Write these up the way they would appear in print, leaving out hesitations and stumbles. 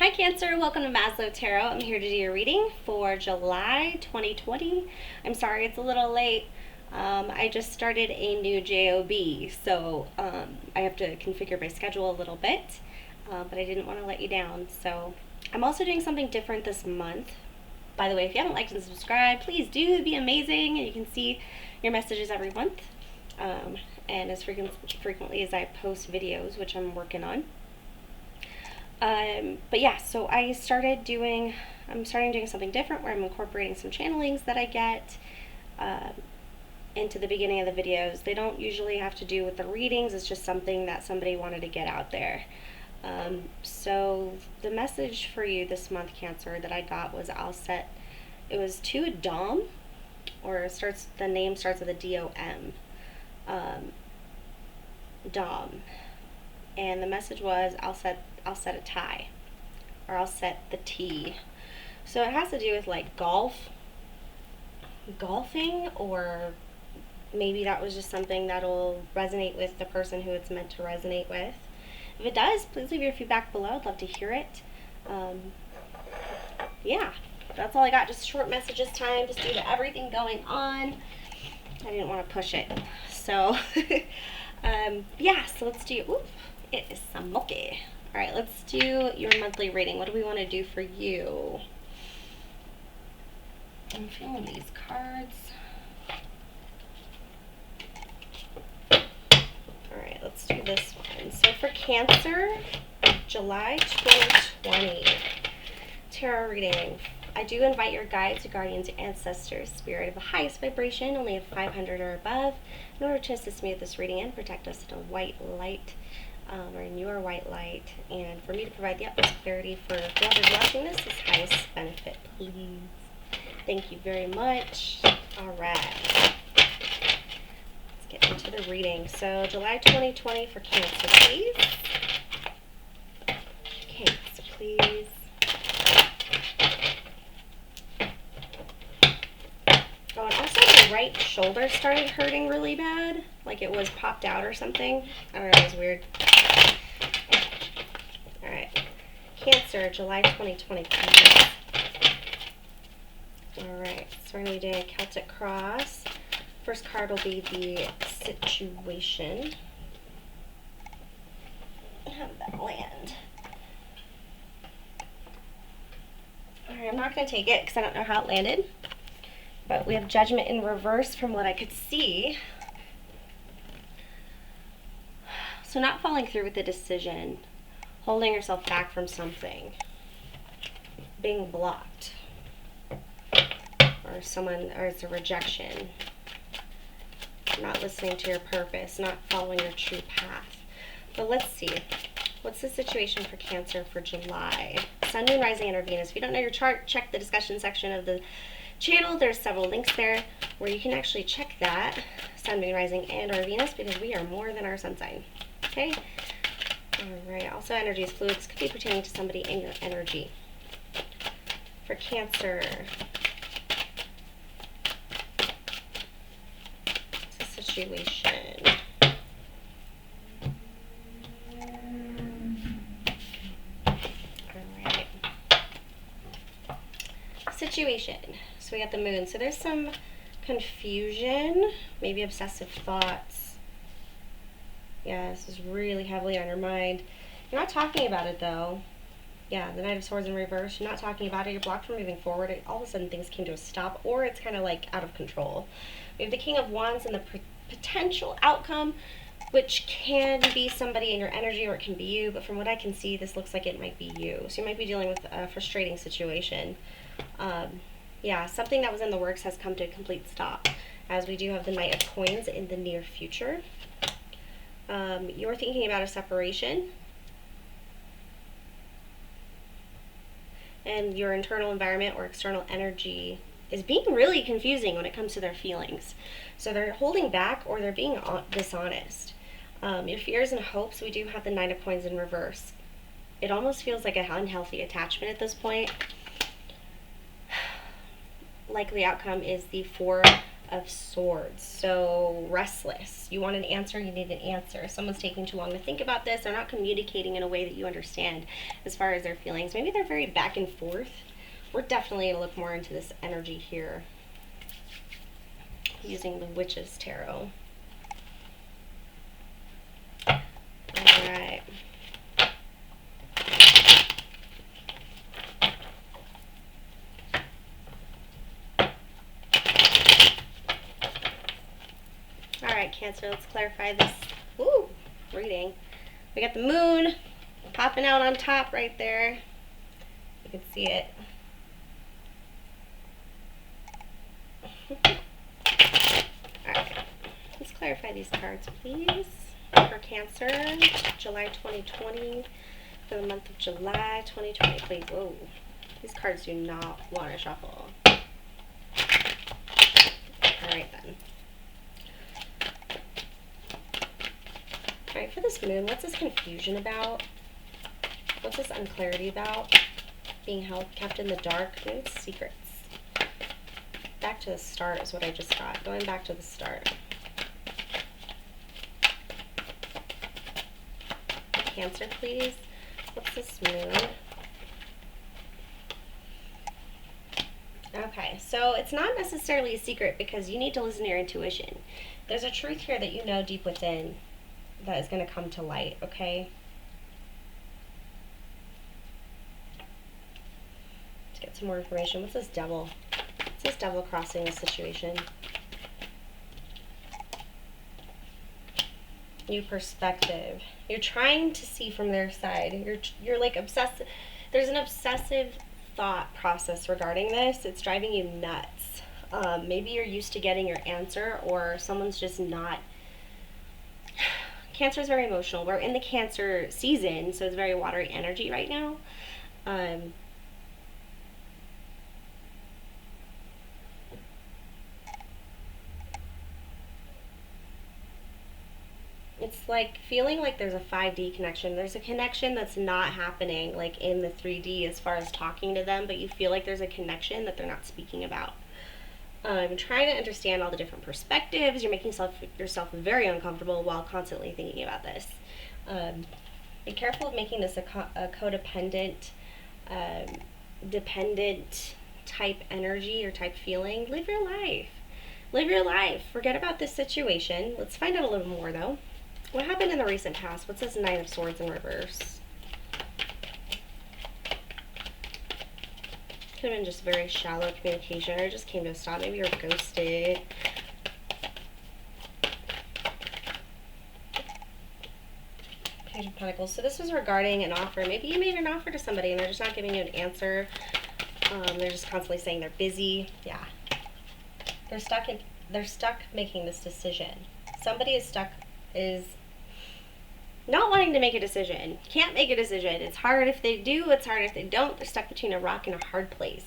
Hi Cancer, welcome to Maslow Tarot. I'm here to do your reading for July 2020. I'm sorry it's a little late. I just started a new job, so I have to configure my schedule a little bit, but I didn't want to let you down. So I'm also doing something different this month. By the way, if you haven't liked and subscribed, please do. It'd be amazing, and you can see your messages every month, and as frequently as I post videos, which I'm working on. But yeah, so I'm starting doing something different where I'm incorporating some channelings that I get into the beginning of the videos. They don't usually have to do with the readings, it's just something that somebody wanted to get out there. So the message for you this month, Cancer, that I got was it was to a Dom, or the name starts with a D-O-M. Dom. And the message was, I'll set a tie, or I'll set the tee. So it has to do with like golfing, or maybe that was just something that'll resonate with the person who it's meant to resonate with. If it does, please leave your feedback below. I'd love to hear it. Yeah, that's all I got. Just a short message this time, just due to everything going on. I didn't want to push it. So, yeah, so let's do, it is smoky. Alright, let's do your monthly reading. What do we want to do for you? I'm feeling these cards. Alright, let's do this one. So for Cancer, July 2020, tarot reading. I do invite your guides, your guardians, your ancestors, spirit of the highest vibration, only of 500 or above, in order to assist me with this reading and protect us in a white light. Or in your white light, and for me to provide the utmost clarity for whoever's watching this is highest benefit, please. Thank you very much. Alright, let's get into the reading. So July 2020 for Cancer, please. Cancer, please. Oh, and also my right shoulder started hurting really bad, like it was popped out or something. I don't know, it was weird. Alright, Cancer, July 2020, please. Alright, so we're going to be doing a Celtic cross. First card will be the situation. How did that land? Alright, I'm not going to take it because I don't know how it landed. But we have Judgment in reverse from what I could see. So not following through with the decision, holding yourself back from something, being blocked, or it's a rejection, not listening to your purpose, not following your true path. But let's see, what's the situation for Cancer for July? Sun, Moon, Rising, and Venus. If you don't know your chart, check the discussion section of the channel. There's several links there where you can actually check that, Sun, Moon, Rising, and or Venus, because we are more than our sun sign. Okay? Alright, also energy is fluid. This could be pertaining to somebody in your energy. For Cancer, it's a situation. Alright. Situation. So we got the moon. So there's some confusion, maybe obsessive thoughts. Yeah, this is really heavily on your mind. You're not talking about it, though. Yeah, the Knight of Swords in reverse. You're not talking about it. You're blocked from moving forward. All of a sudden, things came to a stop, or it's kind of like out of control. We have the King of Wands and the potential outcome, which can be somebody in your energy, or it can be you. But from what I can see, this looks like it might be you. So you might be dealing with a frustrating situation. Yeah, something that was in the works has come to a complete stop, as we do have the Knight of Coins in the near future. You're thinking about a separation, and your internal environment or external energy is being really confusing when it comes to their feelings. So they're holding back, or they're being dishonest. Your fears and hopes, we do have the Nine of Coins in reverse. It almost feels like an unhealthy attachment at this point. Likely outcome is the Four of Swords. So restless. You want an answer, you need an answer. Someone's taking too long to think about this. They're not communicating in a way that you understand as far as their feelings. Maybe they're very back and forth. We're definitely going to look more into this energy here using the Witch's Tarot. Alright. Alright, Cancer, let's clarify this reading. We got the moon popping out on top right there. You can see it. Alright, let's clarify these cards, please. For Cancer, July 2020, for the month of July 2020, please. Whoa, these cards do not want to shuffle. Alright then. Alright, for this moon, what's this confusion about? What's this unclarity about? Being held, kept in the dark? Maybe it's secrets. Back to the start is what I just got. Going back to the start. Cancer, please. What's this moon? Okay, so it's not necessarily a secret because you need to listen to your intuition. There's a truth here that you know deep within that is going to come to light, okay? Let's get some more information. What's this devil? What's this devil crossing the situation? New perspective. You're trying to see from their side. You're like obsessive. There's an obsessive thought process regarding this. It's driving you nuts. Maybe you're used to getting your answer, or someone's just not. Cancer is very emotional. We're in the Cancer season, so it's very watery energy right now. It's like feeling like there's a 5D connection. There's a connection that's not happening like in the 3D as far as talking to them, but you feel like there's a connection that they're not speaking about. Trying to understand all the different perspectives. You're making yourself very uncomfortable while constantly thinking about this. Be careful of making this a codependent, dependent type energy or type feeling. Live your life. Live your life. Forget about this situation. Let's find out a little more though. What happened in the recent past? What's this Nine of Swords in reverse? Could have been just very shallow communication, or it just came to a stop. Maybe you're ghosted. Page of Pentacles. So this was regarding an offer. Maybe you made an offer to somebody and they're just not giving you an answer. They're just constantly saying they're busy. Yeah. They're stuck making this decision. Somebody is not wanting to make a decision. Can't make a decision. It's hard if they do, it's hard if they don't. They're stuck between a rock and a hard place.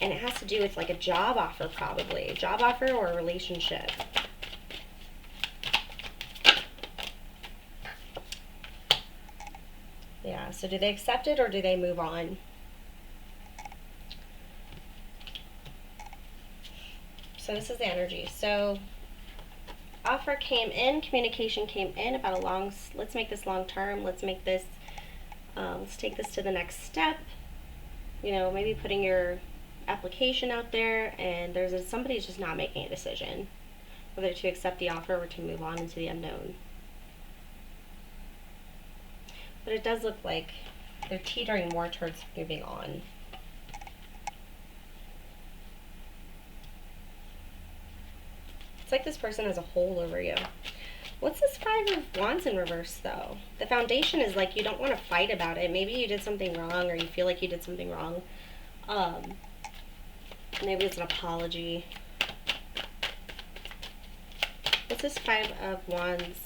And it has to do with like a job offer, probably. A job offer or a relationship. Yeah, so do they accept it or do they move on? So this is the energy. So offer came in, communication came in about let's make this long term, let's make this, let's take this to the next step. You know, maybe putting your application out there, and somebody's just not making a decision whether to accept the offer or to move on into the unknown. But it does look like they're teetering more towards moving on. It's like this person has a hold over you. What's this Five of Wands in reverse, though? The foundation is like you don't want to fight about it. Maybe you did something wrong, or you feel like you did something wrong. Maybe it's an apology. What's this Five of Wands?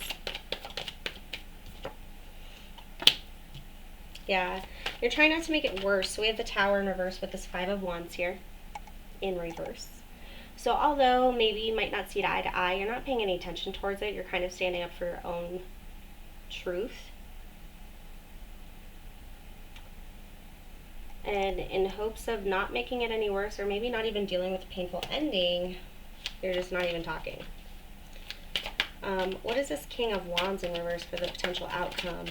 Yeah, you're trying not to make it worse. So we have the Tower in reverse with this Five of Wands here in reverse. So although maybe you might not see it eye to eye, you're not paying any attention towards it. You're kind of standing up for your own truth. And in hopes of not making it any worse, or maybe not even dealing with a painful ending, You're just not even talking. What is this King of Wands in reverse for the potential outcome?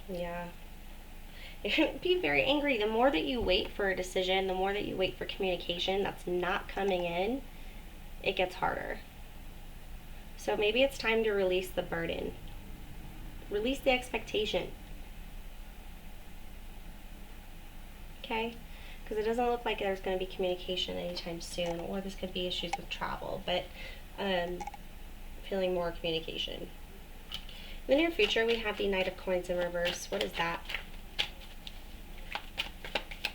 Yeah. You're going to be very angry. The more that you wait for a decision, the more that you wait for communication that's not coming in, it gets harder. So maybe it's time to release the burden. Release the expectation. Okay? Because it doesn't look like there's going to be communication anytime soon, or this could be issues with travel, but feeling more communication. In the near future, we have the Knight of Coins in reverse. What is that?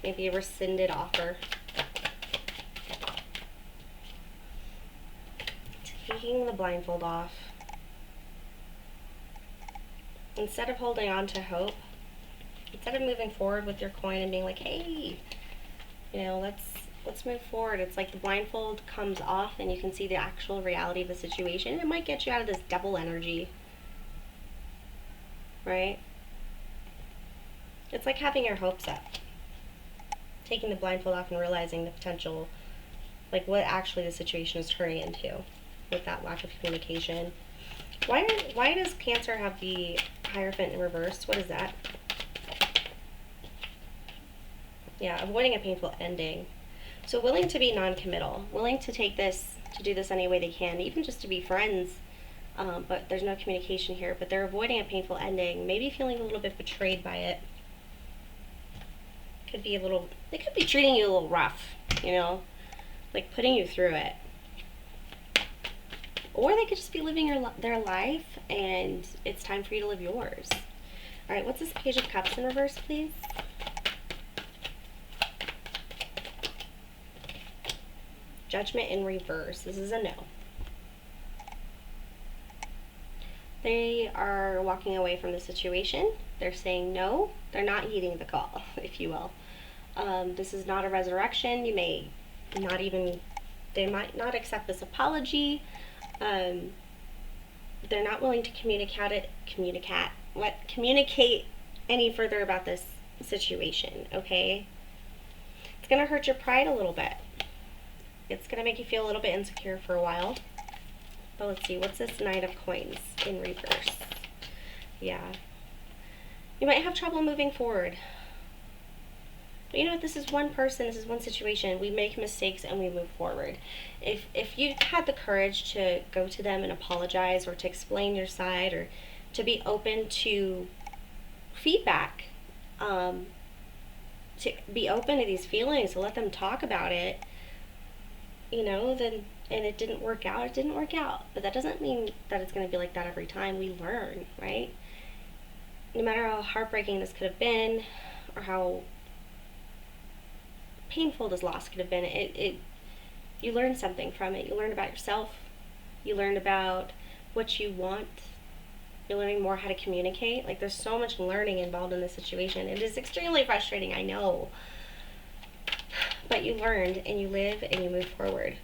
Maybe a rescinded offer. Taking the blindfold off. Instead of holding on to hope, instead of moving forward with your coin and being like, hey, you know, let's move forward. It's like the blindfold comes off and you can see the actual reality of the situation. It might get you out of this devil energy, right? It's like having your hopes up. Taking the blindfold off and realizing the potential, like what actually the situation is turning into with that lack of communication. Why does Cancer have the Hierophant in reverse? What is that? Yeah, avoiding a painful ending. So willing to be non-committal, willing to take this, to do this any way they can, even just to be friends, but there's no communication here, but they're avoiding a painful ending, maybe feeling a little bit betrayed by it. Could be a little, they could be treating you a little rough, you know, like putting you through it. Or they could just be living their life and it's time for you to live yours. All right, what's this Page of Cups in reverse, please? Judgment in reverse. This is a no. They are walking away from the situation. They're saying no. They're not heeding the call, if you will. This is not a resurrection. You may not even, they might not accept this apology. They're not willing to communicate any further about this situation, okay? It's going to hurt your pride a little bit. It's going to make you feel a little bit insecure for a while. But let's see, what's this Knight of Coins in reverse? Yeah. You might have trouble moving forward. But you know what, this is one person, this is one situation. We make mistakes and we move forward. If you had the courage to go to them and apologize or to explain your side or to be open to feedback, to be open to these feelings, to let them talk about it, you know, then, and it didn't work out, it didn't work out. But that doesn't mean that it's going to be like that every time. We learn, right? No matter how heartbreaking this could have been or how painful this loss could have been, you learn something from it. You learn about yourself. You learn about what you want. You're learning more how to communicate. Like, there's so much learning involved in this situation. It is extremely frustrating, I know. But you learned, and you live, and you move forward.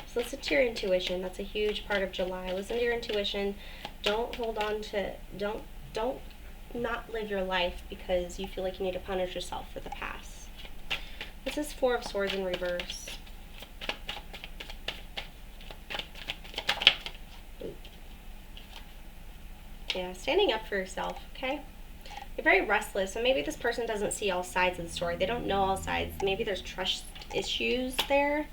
So listen to your intuition. That's a huge part of July. Listen to your intuition. Don't hold on to, don't not live your life because you feel like you need to punish yourself for the past. This is Four of Swords in reverse. Yeah, standing up for yourself, okay? You're very restless, so maybe this person doesn't see all sides of the story. They don't know all sides. Maybe there's trust issues there.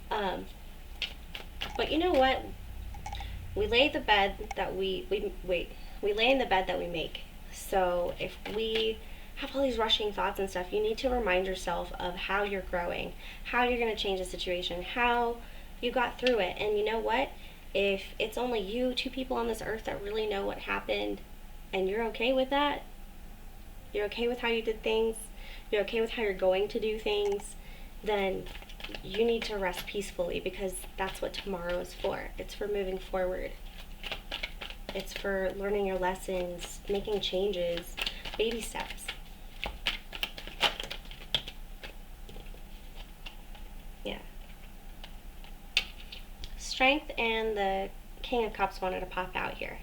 But you know what? We lay the bed that we lay in the bed that we make. So if we have all these rushing thoughts and stuff, you need to remind yourself of how you're growing, how you're going to change the situation, how you got through it. And you know what? If it's only you, two people on this earth that really know what happened, and you're okay with that, you're okay with how you did things, you're okay with how you're going to do things, then you need to rest peacefully, because that's what tomorrow is for. It's for moving forward. It's for learning your lessons, making changes, baby steps. Yeah. Strength and the King of Cups wanted to pop out here.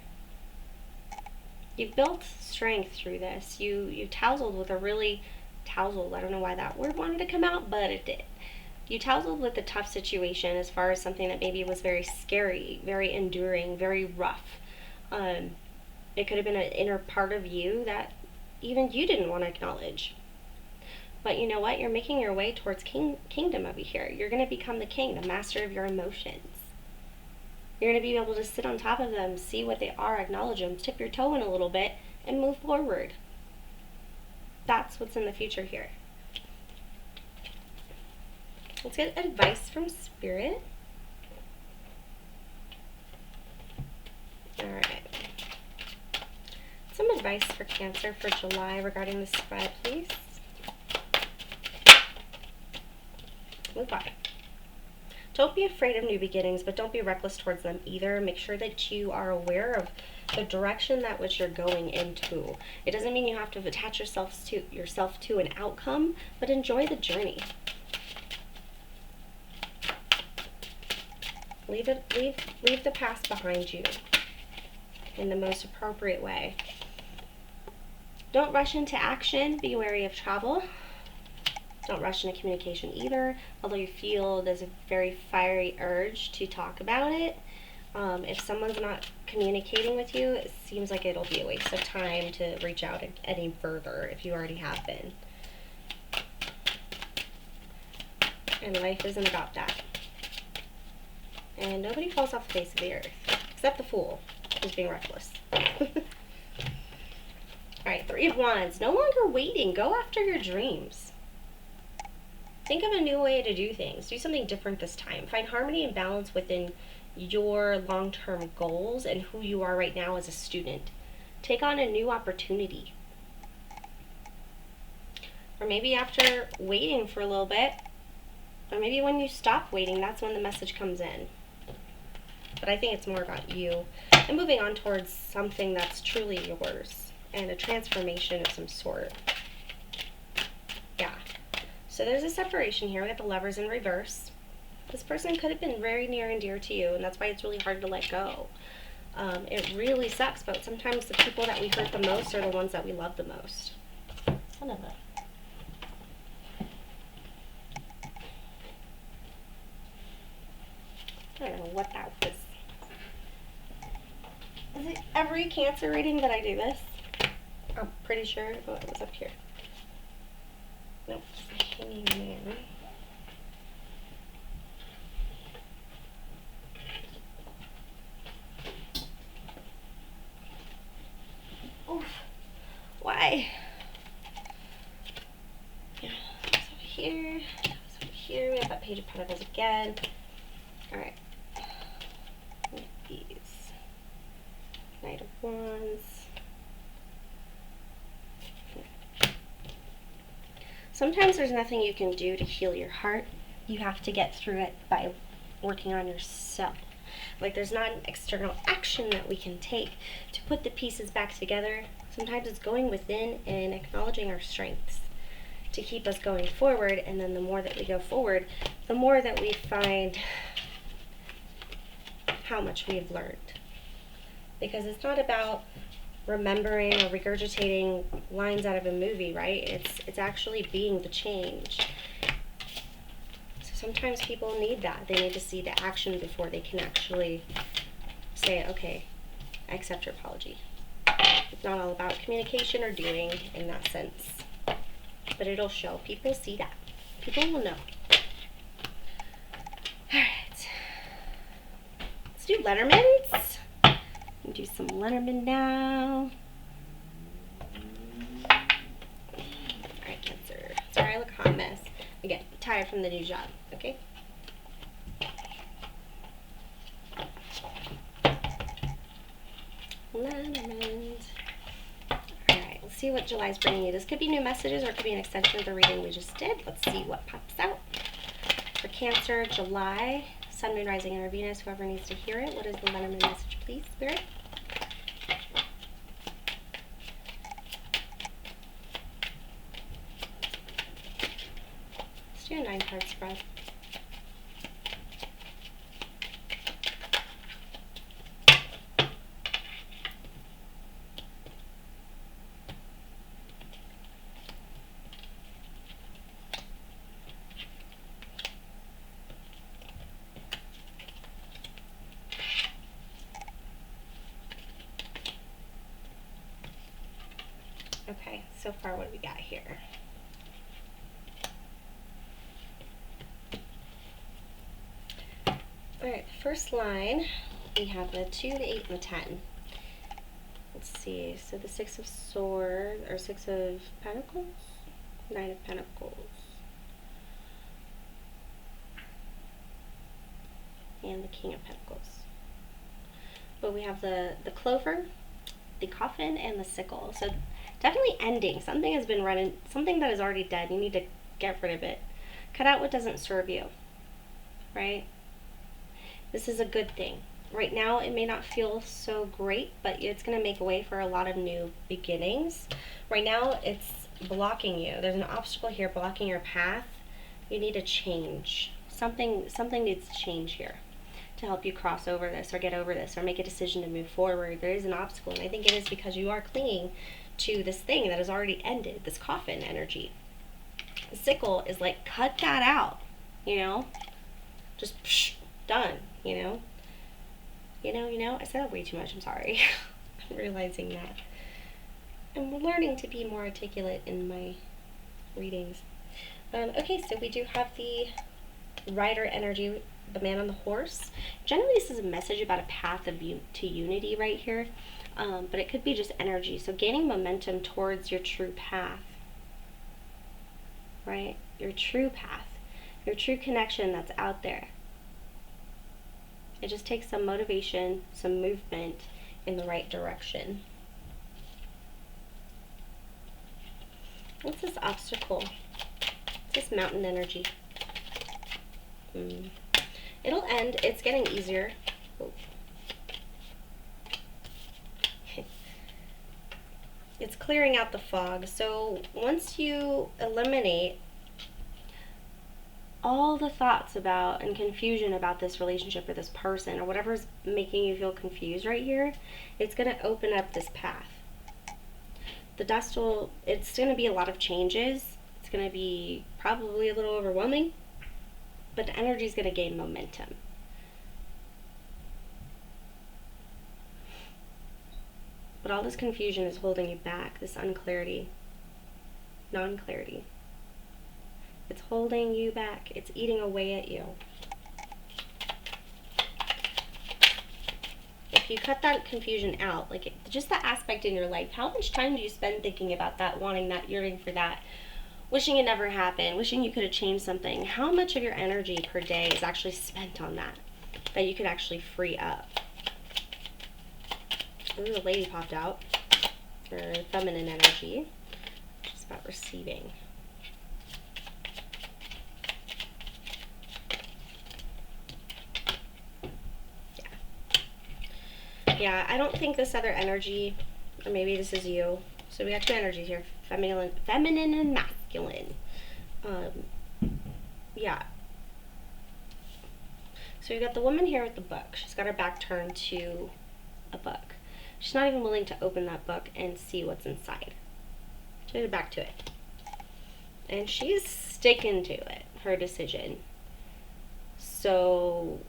You've built strength through this. You tousled with a really, tousled, I don't know why that word wanted to come out, but it did. You tousled with a tough situation as far as something that maybe was very scary, very enduring, very rough. It could have been an inner part of you that even you didn't want to acknowledge. But you know what? You're making your way towards kingdom over here. You're going to become the king, the master of your emotions. You're going to be able to sit on top of them, see what they are, acknowledge them, tip your toe in a little bit, and move forward. That's what's in the future here. Let's get advice from Spirit. All right. Some advice for Cancer for July regarding the spread, please. Move on. Don't be afraid of new beginnings, but don't be reckless towards them either. Make sure that you are aware of the direction that which you're going into. It doesn't mean you have to attach yourself to an outcome, but enjoy the journey. Leave the past behind you in the most appropriate way. Don't rush into action. Be wary of travel. Don't rush into communication either, although you feel there's a very fiery urge to talk about it. If someone's not communicating with you, it seems like it'll be a waste of time to reach out any further if you already have been. And life isn't about that. And nobody falls off the face of the earth, except the fool who's being reckless. Alright, Three of Wands. No longer waiting. Go after your dreams. Think of a new way to do things. Do something different this time. Find harmony and balance within your long-term goals and who you are right now as a student. Take on a new opportunity. Or maybe after waiting for a little bit, or maybe when you stop waiting, that's when the message comes in. But I think it's more about you and moving on towards something that's truly yours and a transformation of some sort. Yeah. So there's a separation here. We got the Lovers in reverse. This person could have been very near and dear to you, and that's why it's really hard to let go. It really sucks, but sometimes the people that we hurt the most are the ones that we love the most. Son of a... I don't know what that was. Is it every Cancer reading that I do this? I'm pretty sure. Oh, it was up here. Nope. Hanging there. Oof. Why? Yeah, it's over here. It's over here. We have that Page of Pentacles again. Alright. These. Knight of Wands. Sometimes there's nothing you can do to heal your heart. You have to get through it by working on yourself. Like there's not an external action that we can take to put the pieces back together. Sometimes it's going within and acknowledging our strengths to keep us going forward, and then the more that we go forward, the more that we find how much we've learned. Because it's not about remembering or regurgitating lines out of a movie, right? It's actually being the change. So sometimes people need that. They need to see the action before they can actually say, okay, I accept your apology. It's not all about communication or doing in that sense. But it'll show. People see that. People will know. Alright. Let's do Lenormands. Do some Lenormand now. Alright, Cancer. Sorry I look a hot mess. Again, tired from the new job, okay? Lenormand. Alright, let's see what July's bringing you. This could be new messages or it could be an extension of the reading we just did. Let's see what pops out. For Cancer, July, Sun, Moon, Rising, and Venus, whoever needs to hear it. What is the Lenormand message, please, Spirit? Let's do a 9-card spread. So far, what do we got here? Alright, the first line, we have the 2, the 8, and the 10. Let's see, so the 6 of Swords, or 6 of Pentacles? 9 of Pentacles. And the King of Pentacles. But we have the clover, the coffin, and the sickle. So definitely ending. Something has been running, something that is already dead. You need to get rid of it. Cut out what doesn't serve you, right? This is a good thing. Right now, it may not feel so great, but it's going to make way for a lot of new beginnings. Right now, it's blocking you. There's an obstacle here blocking your path. You need to change. Something needs to change here to help you cross over this or get over this or make a decision to move forward. There is an obstacle, and I think it is because you are clinging to this thing that has already ended, this coffin energy. The sickle is like, cut that out, you know? Just psh, done, you know? I said that way too much, I'm sorry. I'm realizing that. I'm learning to be more articulate in my readings. Okay, so we do have the rider energy, the man on the horse. Generally, this is a message about a path to unity right here, but it could be just energy. So gaining momentum towards your true path, right? Your true path, your true connection that's out there. It just takes some motivation, some movement in the right direction. What's this obstacle? What's this mountain energy? It'll end. It's getting easier. Oh. It's clearing out the fog. So once you eliminate all the thoughts about and confusion about this relationship or this person or whatever's making you feel confused right here, it's going to open up this path. The dust will, it's going to be a lot of changes. It's going to be probably a little overwhelming, but the energy is going to gain momentum. But all this confusion is holding you back, this unclarity, non-clarity. It's holding you back. It's eating away at you. If you cut that confusion out, like just that aspect in your life, how much time do you spend thinking about that, wanting that, yearning for that, wishing it never happened, wishing you could have changed something? How much of your energy per day is actually spent on that you could actually free up? Ooh, the lady popped out. Her feminine energy. Just about receiving. Yeah, I don't think this other energy, or maybe this is you. So we got two energies here, feminine and masculine. Yeah. So you got the woman here with the book. She's got her back turned to a book. She's not even willing to open that book and see what's inside. She's her back to it. And she's sticking to it, her decision. So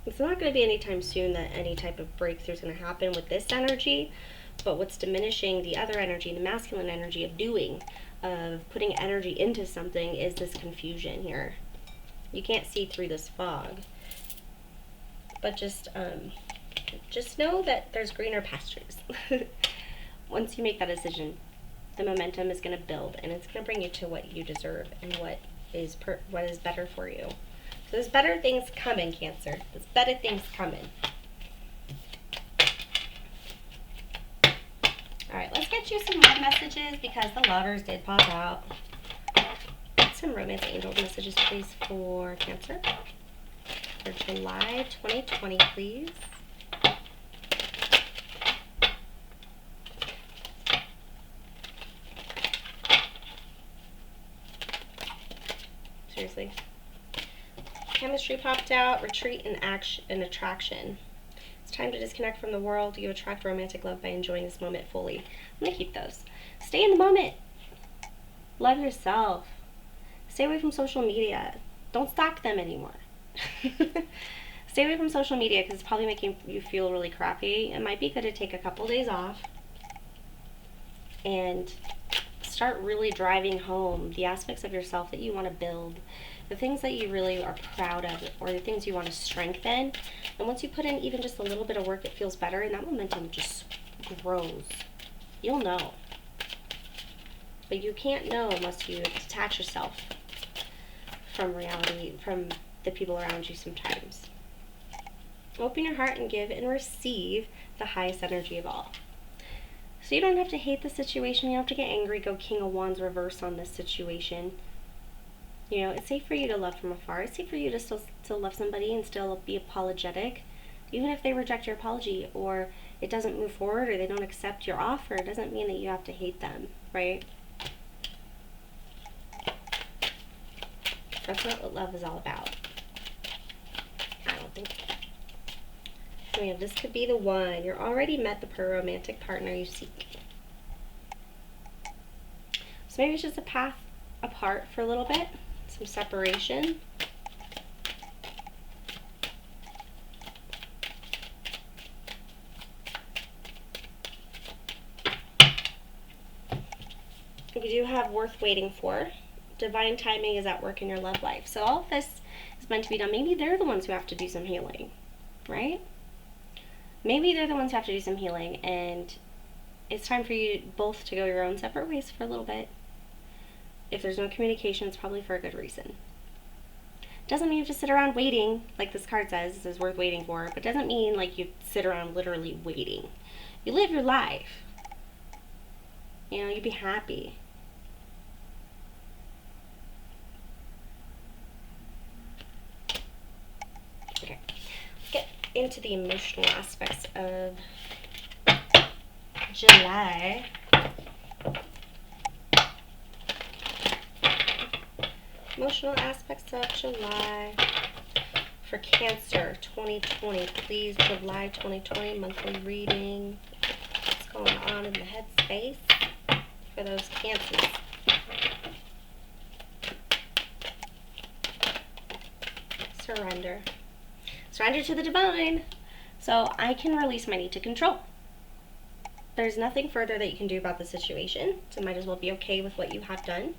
it's not going to be anytime soon that any type of breakthrough is going to happen with this energy, but what's diminishing the other energy, the masculine energy of doing, of putting energy into something, is this confusion here. You can't see through this fog, but just know that there's greener pastures. Once you make that decision, the momentum is going to build, and it's going to bring you to what you deserve and what is better for you. So there's better things coming, Cancer. There's better things coming. Alright, let's get you some love messages because the lovers did pop out. Some romance angel messages, please, for Cancer. For July 2020, please. Seriously. Chemistry popped out. Retreat and action and attraction. It's time to disconnect from the world. You attract romantic love by enjoying this moment fully. I'm going to keep those. Stay in the moment. Love yourself. Stay away from social media. Don't stalk them anymore. Stay away from social media because it's probably making you feel really crappy. It might be good to take a couple days off and start really driving home the aspects of yourself that you want to build, the things that you really are proud of, or the things you want to strengthen. And once you put in even just a little bit of work, it feels better, and that momentum just grows. You'll know. But you can't know unless you detach yourself from reality, from the people around you sometimes. Open your heart and give and receive the highest energy of all. So you don't have to hate the situation. You don't have to get angry. Go King of Wands reverse on this situation. You know, it's safe for you to love from afar. It's safe for you to still love somebody and still be apologetic. Even if they reject your apology or it doesn't move forward or they don't accept your offer, it doesn't mean that you have to hate them, right? That's not what love is all about. I don't think. Yeah, this could be the one. You're already met the romantic partner you seek. So maybe it's just a path apart for a little bit, some separation. You do have worth waiting for. Divine timing is at work in your love life. So all of this is meant to be done. Maybe they're the ones who have to do some healing, right? Maybe they're the ones who have to do some healing, and it's time for you both to go your own separate ways for a little bit. If there's no communication, it's probably for a good reason. Doesn't mean you have to sit around waiting, like this card says, this is worth waiting for, but doesn't mean like you sit around literally waiting. You live your life. You know, you be happy. Okay, let's get into the emotional aspects of July. Emotional aspects of July for Cancer 2020. Please, July 2020 monthly reading. What's going on in the headspace for those Cancers? Surrender. Surrender to the divine. So I can release my need to control. There's nothing further that you can do about the situation, so might as well be okay with what you have done.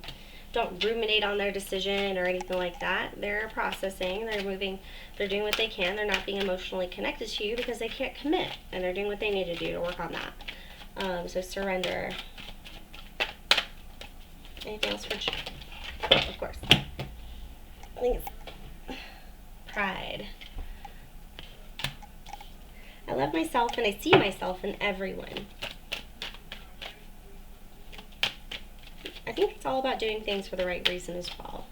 Don't ruminate on their decision or anything like that. They're processing, they're moving, they're doing what they can. They're not being emotionally connected to you because they can't commit, and they're doing what they need to do to work on that. So surrender. Anything else for of course. I think it's pride. I love myself and I see myself in everyone. I think it's all about doing things for the right reason as well.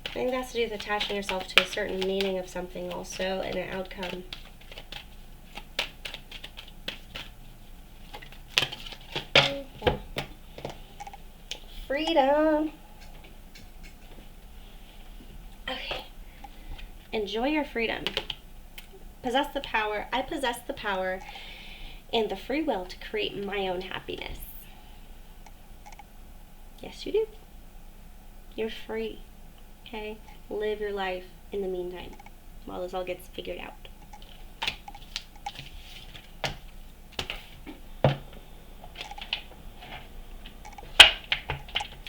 I think that has to do with attaching yourself to a certain meaning of something also and an outcome. Freedom. Okay. Enjoy your freedom. Possess the power. I possess the power and the free will to create my own happiness. Yes, you do. You're free. Okay? Live your life in the meantime while this all gets figured out.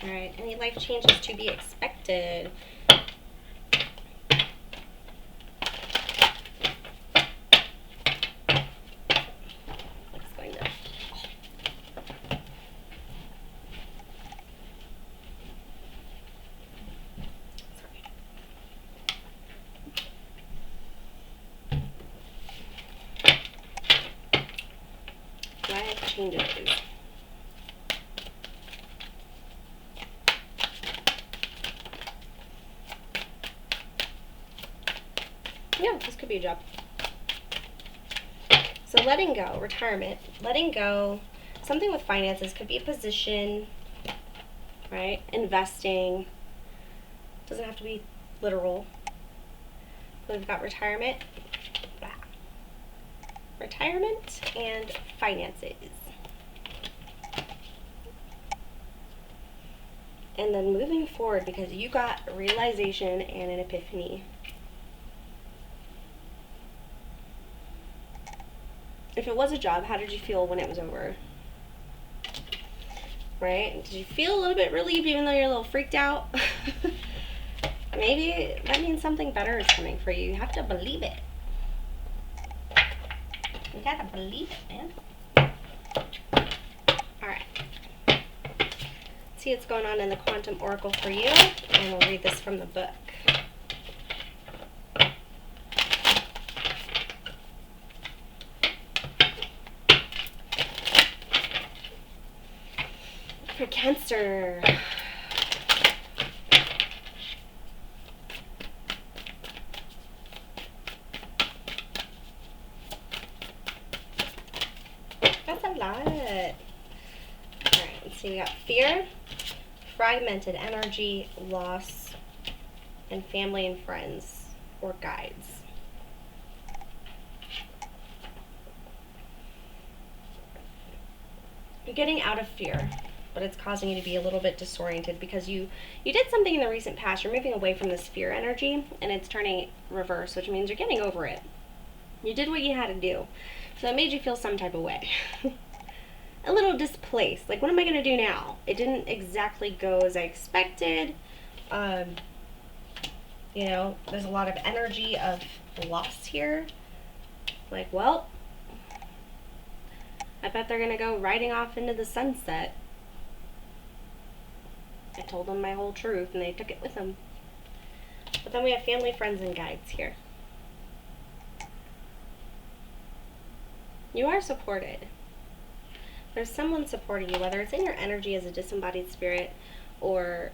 Alright, any life changes to be expected? Changes. Yeah, this could be a job. So letting go, retirement, letting go, something with finances, could be a position, right? Investing, doesn't have to be literal. So we've got retirement, retirement and finances. And then moving forward, because you got realization and an epiphany. If it was a job, how did you feel when it was over? Right? Did you feel a little bit relieved even though you're a little freaked out? Maybe that means something better is coming for you. You have to believe it. You gotta believe it, man. Alright. See what's going on in the Quantum Oracle for you, and we'll read this from the book. For Cancer. That's a lot. Alright, let's see. We got fear, fragmented energy, loss, and family and friends or guides. You're getting out of fear, but it's causing you to be a little bit disoriented because you did something in the recent past. You're moving away from this fear energy, and it's turning reverse, which means you're getting over it. You did what you had to do, so it made you feel some type of way. A little displaced, like, what am I going to do now? It didn't exactly go as I expected. You know, there's a lot of energy of loss here. Like, well, I bet they're going to go riding off into the sunset. I told them my whole truth, and they took it with them. But then we have family, friends, and guides here. You are supported. There's someone supporting you, whether it's in your energy as a disembodied spirit or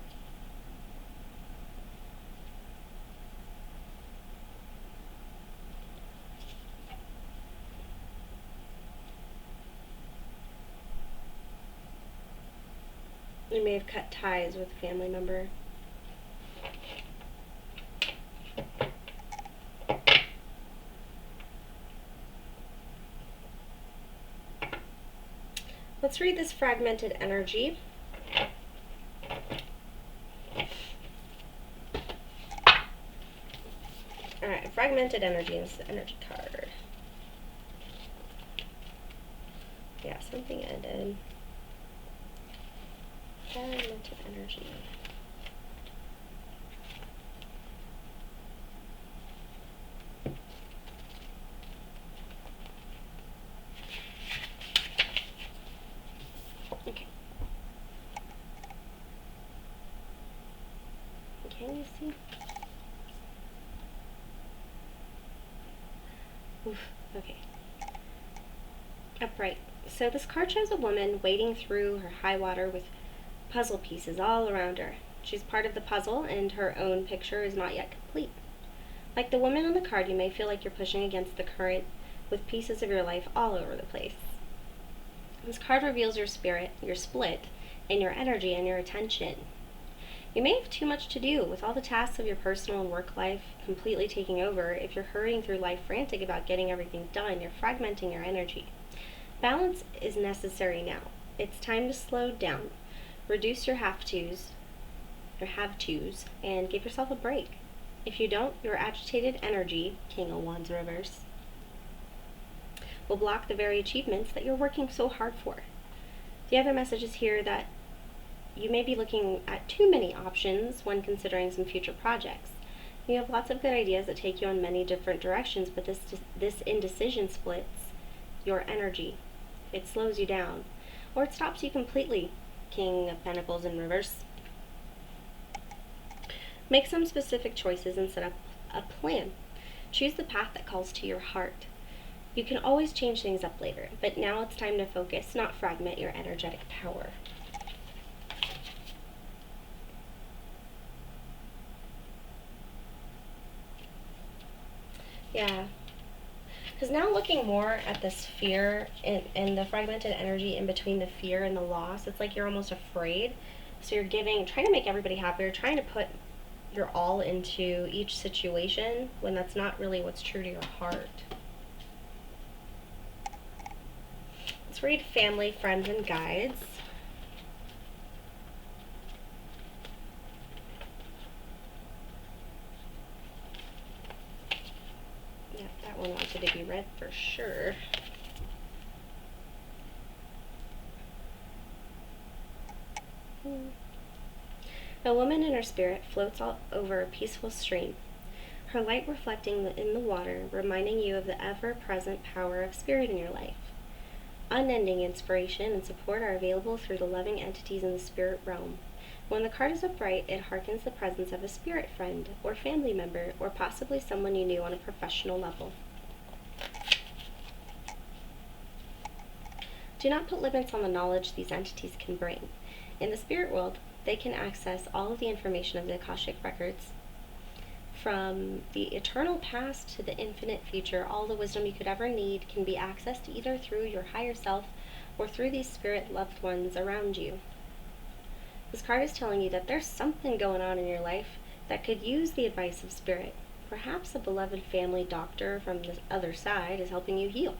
you may have cut ties with a family member. Let's read this fragmented energy. Alright, fragmented energy is the energy card. Yeah, something ended. Fragmented energy. Okay. Can you see? Oof, okay. Upright. So this card shows a woman wading through her high water with puzzle pieces all around her. She's part of the puzzle, and her own picture is not yet complete. Like the woman on the card, you may feel like you're pushing against the current with pieces of your life all over the place. This card reveals your spirit, your split, and your energy and your attention. You may have too much to do with all the tasks of your personal and work life completely taking over. If you're hurrying through life frantic about getting everything done, you're fragmenting your energy. Balance is necessary now. It's time to slow down. Reduce your have-tos, and give yourself a break. If you don't, your agitated energy, King of Wands reverse, will block the very achievements that you're working so hard for. The other message is here that you may be looking at too many options when considering some future projects. You have lots of good ideas that take you in many different directions, but this indecision splits your energy. It slows you down, or it stops you completely, King of Pentacles in reverse. Make some specific choices and set up a plan. Choose the path that calls to your heart. You can always change things up later, but now it's time to focus, not fragment your energetic power. Yeah. Because now looking more at this fear and the fragmented energy in between the fear and the loss, it's like you're almost afraid. So you're trying to make everybody happy. You're trying to put your all into each situation when that's not really what's true to your heart. Let's read family, friends, and guides. deck for sure. A woman in her spirit floats all over a peaceful stream, her light reflecting in the water, reminding you of the ever-present power of spirit in your life. Unending inspiration and support are available through the loving entities in the spirit realm. When the card is upright, it harkens the presence of a spirit friend or family member, or possibly someone you knew on a professional level. Do not put limits on the knowledge these entities can bring. In the spirit world, they can access all of the information of the Akashic records. From the eternal past to the infinite future, all the wisdom you could ever need can be accessed either through your higher self or through these spirit loved ones around you. This card is telling you that there's something going on in your life that could use the advice of spirit. Perhaps a beloved family doctor from the other side is helping you heal.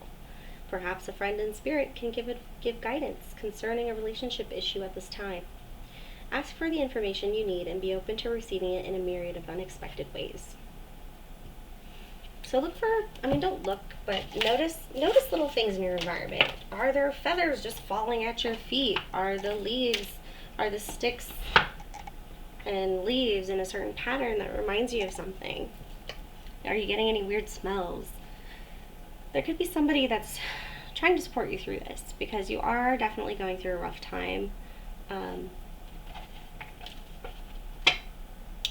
Perhaps a friend in spirit can give guidance concerning a relationship issue at this time. Ask for the information you need and be open to receiving it in a myriad of unexpected ways. So don't look, but notice little things in your environment. Are there feathers just falling at your feet? Are the sticks and leaves in a certain pattern that reminds you of something? Are you getting any weird smells? There could be somebody that's trying to support you through this, because you are definitely going through a rough time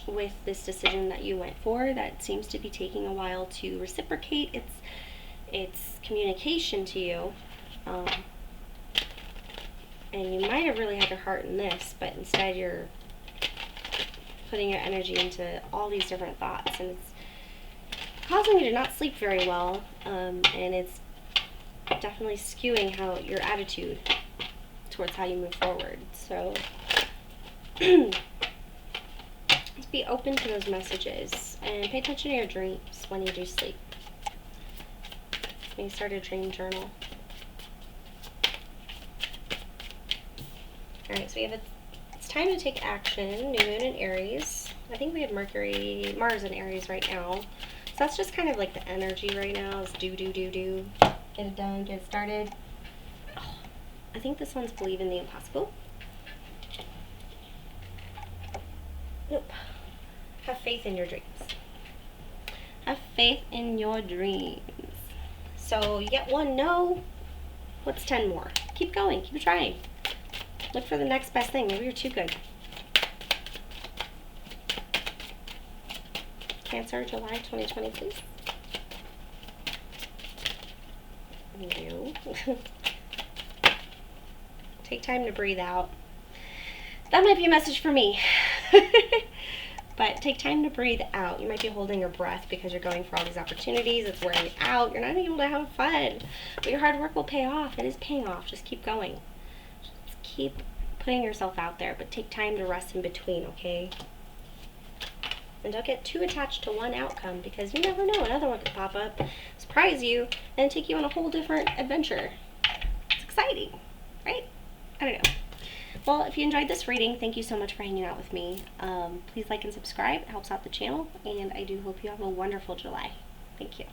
with this decision that you went for that seems to be taking a while to reciprocate its communication to you. And you might have really had your heart in this, but instead you're putting your energy into all these different thoughts, and it's causing you to not sleep very well, and it's definitely skewing your attitude towards how you move forward. So just be open to those messages and pay attention to your dreams when you do sleep. Maybe start a dream journal. Alright, so it's time to take action. New moon in Aries. I think we have Mars in Aries right now. So that's just kind of like the energy right now is do. Get it done, get it started. Oh, I think this one's believe in the impossible. Nope. Have faith in your dreams. Have faith in your dreams. So you get one no. What's 10 more? Keep going. Keep trying. Look for the next best thing. Maybe you're too good. Cancer, July 2020, please. No. Take time to breathe out. That might be a message for me. But take time to breathe out. You might be holding your breath because you're going for all these opportunities. It's wearing you out. You're not able to have fun. But your hard work will pay off. It is paying off. Just keep going. Just keep putting yourself out there. But take time to rest in between, okay? And don't get too attached to one outcome, because you never know. Another one could pop up, surprise you, and take you on a whole different adventure. It's exciting, right? I don't know. Well, if you enjoyed this reading, thank you so much for hanging out with me. Please like and subscribe. It helps out the channel, and I do hope you have a wonderful July. Thank you.